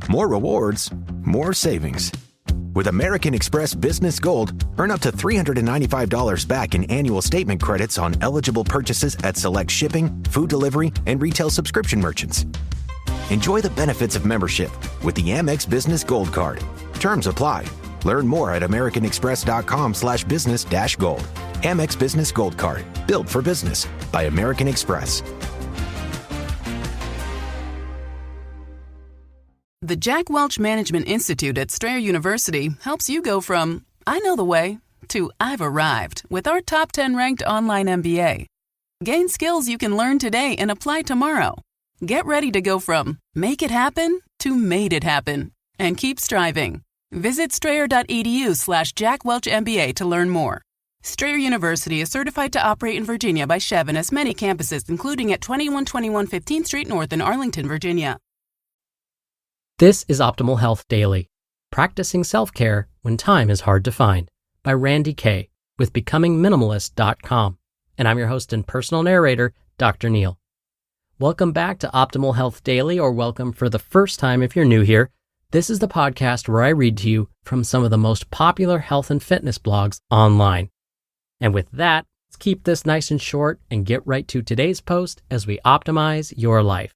More rewards, more savings. With American Express Business Gold, earn up to $395 back in annual statement credits on eligible purchases at select shipping, food delivery, and retail subscription merchants. Enjoy the benefits of membership with the Amex Business Gold Card. Terms apply. Learn more at americanexpress.com/business-gold. Amex Business Gold Card. Built for business by American Express. The Jack Welch Management Institute at Strayer University helps you go from, I know the way, to I've arrived with our top 10 ranked online MBA. Gain skills you can learn today and apply tomorrow. Get ready to go from make it happen to made it happen and keep striving. Visit strayer.edu/Jack Welch MBA to learn more. Strayer University is certified to operate in Virginia by Chev and has many campuses, including at 2121 15th Street North in Arlington, Virginia. This is Optimal Health Daily, Practicing Self-Care When Time is Hard to Find, by Randi K. with BecomingMinimalist.com. And I'm your host and personal narrator, Dr. Neil. Welcome back to Optimal Health Daily, or welcome for the first time if you're new here. This is the podcast where I read to you from some of the most popular health and fitness blogs online. And with that, let's keep this nice and short and get right to today's post as we optimize your life.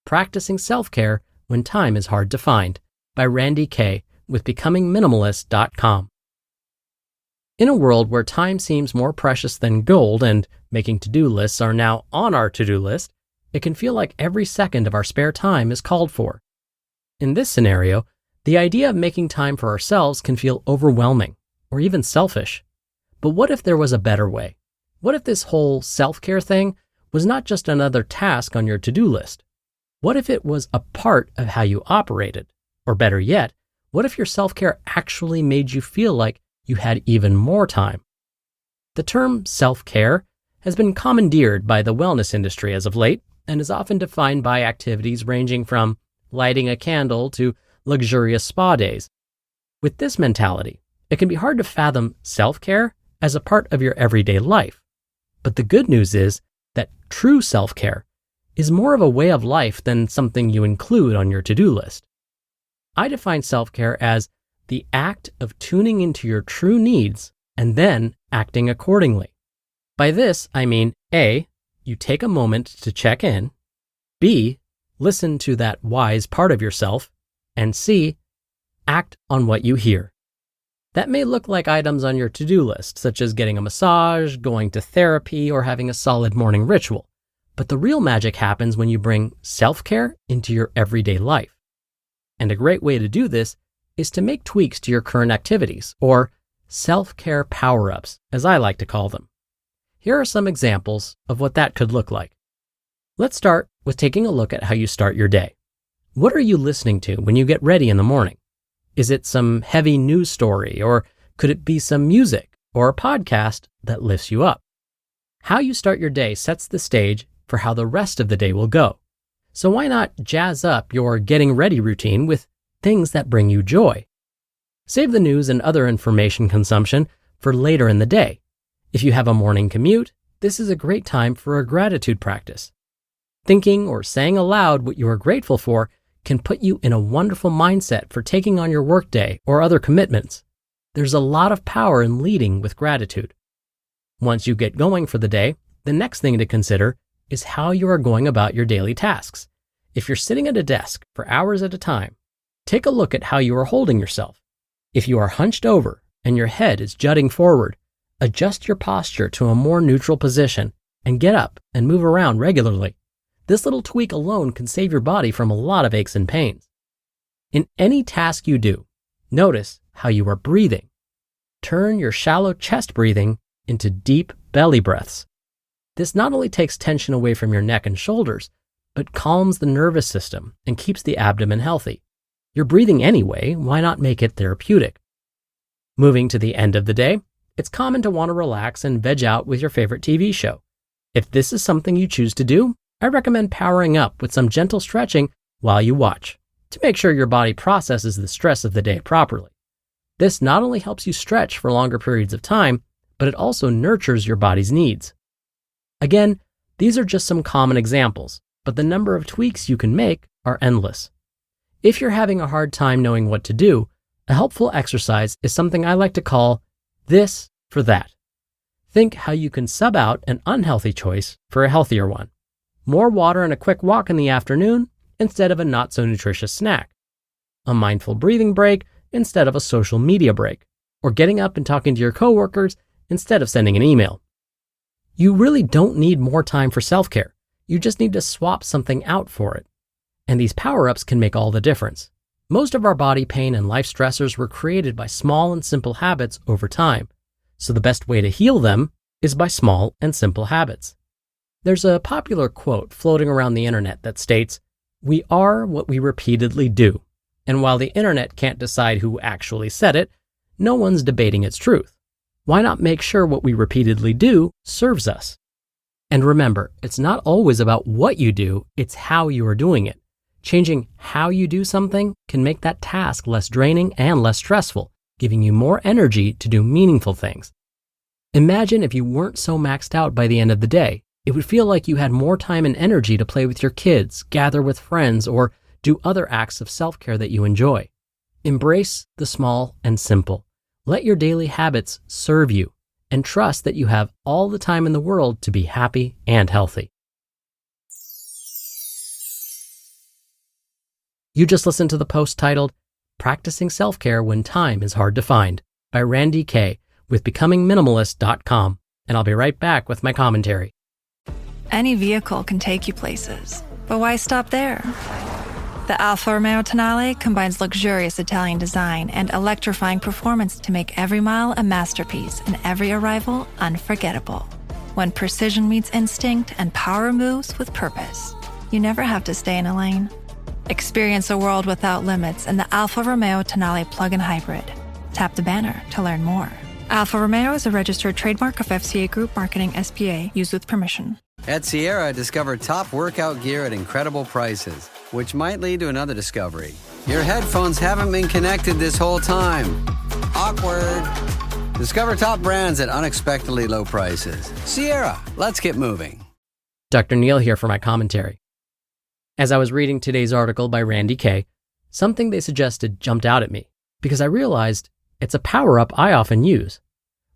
Practicing Self-Care When Time is Hard to Find, by Randi K. with BecomingMinimalist.com. In a world where time seems more precious than gold and making to-do lists are now on our to-do list, it can feel like every second of our spare time is called for. In this scenario, the idea of making time for ourselves can feel overwhelming or even selfish. But what if there was a better way? What if this whole self-care thing was not just another task on your to-do list? What if it was a part of how you operated? Or better yet, what if your self-care actually made you feel like you had even more time? The term self-care has been commandeered by the wellness industry as of late and is often defined by activities ranging from lighting a candle to luxurious spa days. With this mentality, it can be hard to fathom self-care as a part of your everyday life. But the good news is that true self-care is more of a way of life than something you include on your to-do list. I define self-care as the act of tuning into your true needs and then acting accordingly. By this, I mean A, you take a moment to check in, B, listen to that wise part of yourself, and C, act on what you hear. That may look like items on your to-do list, such as getting a massage, going to therapy, or having a solid morning ritual. But the real magic happens when you bring self-care into your everyday life. And a great way to do this is to make tweaks to your current activities, or self-care power-ups, as I like to call them. Here are some examples of what that could look like. Let's start with taking a look at how you start your day. What are you listening to when you get ready in the morning? Is it some heavy news story, or could it be some music or a podcast that lifts you up? How you start your day sets the stage for how the rest of the day will go. So why not jazz up your getting ready routine with things that bring you joy? Save the news and other information consumption for later in the day. If you have a morning commute, this is a great time for a gratitude practice. Thinking or saying aloud what you are grateful for can put you in a wonderful mindset for taking on your workday or other commitments. There's a lot of power in leading with gratitude. Once you get going for the day, the next thing to consider is how you are going about your daily tasks. If you're sitting at a desk for hours at a time, take a look at how you are holding yourself. If you are hunched over and your head is jutting forward, adjust your posture to a more neutral position and get up and move around regularly. This little tweak alone can save your body from a lot of aches and pains. In any task you do, notice how you are breathing. Turn your shallow chest breathing into deep belly breaths. This not only takes tension away from your neck and shoulders, but calms the nervous system and keeps the abdomen healthy. You're breathing anyway, why not make it therapeutic? Moving to the end of the day, it's common to want to relax and veg out with your favorite TV show. If this is something you choose to do, I recommend powering up with some gentle stretching while you watch to make sure your body processes the stress of the day properly. This not only helps you stretch for longer periods of time, but it also nurtures your body's needs. Again, these are just some common examples, but the number of tweaks you can make are endless. If you're having a hard time knowing what to do, a helpful exercise is something I like to call this for that. Think how you can sub out an unhealthy choice for a healthier one. More water and a quick walk in the afternoon instead of a not so nutritious snack. A mindful breathing break instead of a social media break. Or getting up and talking to your coworkers instead of sending an email. You really don't need more time for self-care. You just need to swap something out for it. And these power-ups can make all the difference. Most of our body pain and life stressors were created by small and simple habits over time. So the best way to heal them is by small and simple habits. There's a popular quote floating around the internet that states, "We are what we repeatedly do." And while the internet can't decide who actually said it, no one's debating its truth. Why not make sure what we repeatedly do serves us? And remember, it's not always about what you do, it's how you are doing it. Changing how you do something can make that task less draining and less stressful, giving you more energy to do meaningful things. Imagine if you weren't so maxed out by the end of the day. It would feel like you had more time and energy to play with your kids, gather with friends, or do other acts of self-care that you enjoy. Embrace the small and simple. Let your daily habits serve you, and trust that you have all the time in the world to be happy and healthy. You just listened to the post titled, "Practicing Self-Care When Time is Hard to Find" by Randi K. with becomingminimalist.com, and I'll be right back with my commentary. Any vehicle can take you places, but why stop there? The Alfa Romeo Tonale combines luxurious Italian design and electrifying performance to make every mile a masterpiece and every arrival unforgettable. When precision meets instinct and power moves with purpose, you never have to stay in a lane. Experience a world without limits in the Alfa Romeo Tonale plug-in hybrid. Tap the banner to learn more. Alfa Romeo is a registered trademark of FCA Group Marketing SPA, used with permission. At Sierra, discover top workout gear at incredible prices, which might lead to another discovery. Your headphones haven't been connected this whole time. Awkward. Discover top brands at unexpectedly low prices. Sierra, let's get moving. Dr. Neil here for my commentary. As I was reading today's article by Randi K., something they suggested jumped out at me because I realized it's a power-up I often use.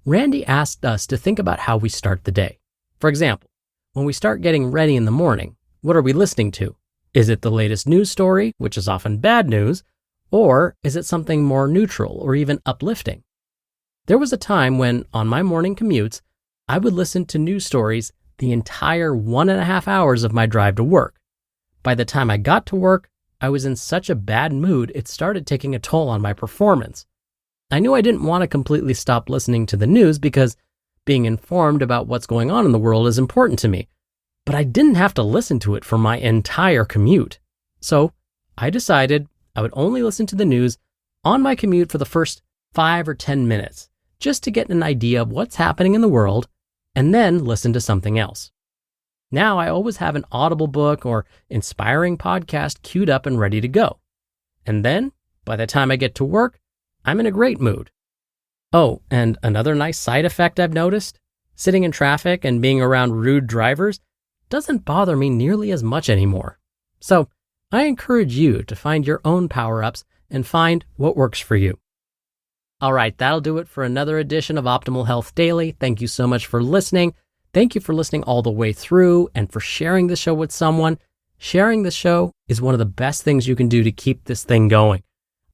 Randi asked us to think about how we start the day. For example, when we start getting ready in the morning, what are we listening to? Is it the latest news story, which is often bad news, or is it something more neutral or even uplifting? There was a time when, on my morning commutes, I would listen to news stories the entire 1.5 hours of my drive to work. By the time I got to work, I was in such a bad mood it started taking a toll on my performance. I knew I didn't want to completely stop listening to the news because being informed about what's going on in the world is important to me, but I didn't have to listen to it for my entire commute. So I decided I would only listen to the news on my commute for the first 5 or 10 minutes, just to get an idea of what's happening in the world, and then listen to something else. Now I always have an Audible book or inspiring podcast queued up and ready to go. And then, by the time I get to work, I'm in a great mood. Oh, and another nice side effect I've noticed, sitting in traffic and being around rude drivers doesn't bother me nearly as much anymore. So I encourage you to find your own power-ups and find what works for you. All right, that'll do it for another edition of Optimal Health Daily. Thank you so much for listening. Thank you for listening all the way through and for sharing the show with someone. Sharing the show is one of the best things you can do to keep this thing going.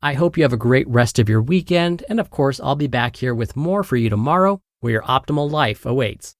I hope you have a great rest of your weekend, and of course, I'll be back here with more for you tomorrow, where your optimal life awaits.